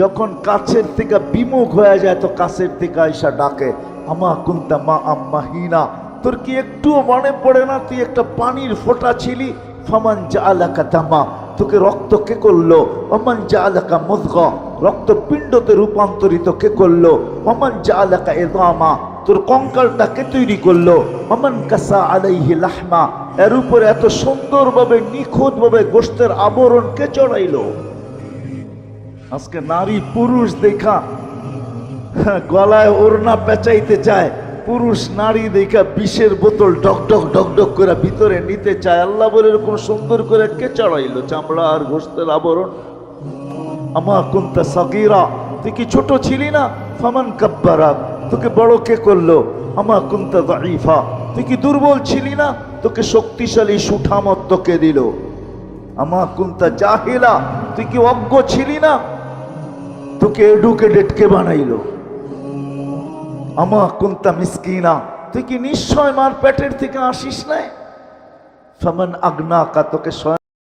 যখন কাছের থেকে বিমুখ হয়ে যায় তো কাছের থেকে আইসা ডাকে, আমা কুনতা মা আম্মাহিনা, তোর কি একটুও মনে পড়ে না তুই একটা পানির ফোঁটা ছিলি? ফামান জাআলাকা দামা, তোকে রক্ত কে করলো? ওমান জাআলাকা মুযগা, রক্তপিণ্ডতে রূপান্তরিত কে করলো? ওমান জাআলাকা ইযামা, তোর কঙ্কালটা কে তৈরি করলো? ওমান কাসা আলাইহি লাহমা, এর উপরে এত সুন্দরভাবে নিখুঁতভাবে গোশতের আবরণ কে চড়াইলো? আজকে নারী পুরুষ দেখা গলায় ওড়না পেঁচাইতে চায়, পুরুষ নারী দেখা বিষের বোতল ডক ডক ডক ডক করে ভিতরে নিতে চায়। আল্লাহ বলে এরকম সুন্দর করে কে চড়াইলো চামড়া আর গোশতের আবরণ? আমা কুনতা সাগীরা, তুই কি ছোট ছিলি না? ফামান কাব্বারাক, তোকে বড় কে করলো? আমা কুনতা যায়ীফা, তুই কি দুর্বল ছিলি না? তোকে শক্তিশালী সুঠামত কে দিল? আমা কুনতা জাহিলা, তুই কি অজ্ঞ ছিলি না? তোকে এডুকেটেড কে বানাইলো? আমা কুনতা মিসকিনা, তুই কি নিশ্চয় মার পেটের থেকে আসিস নাই? ফামান আগনাকা, তোকে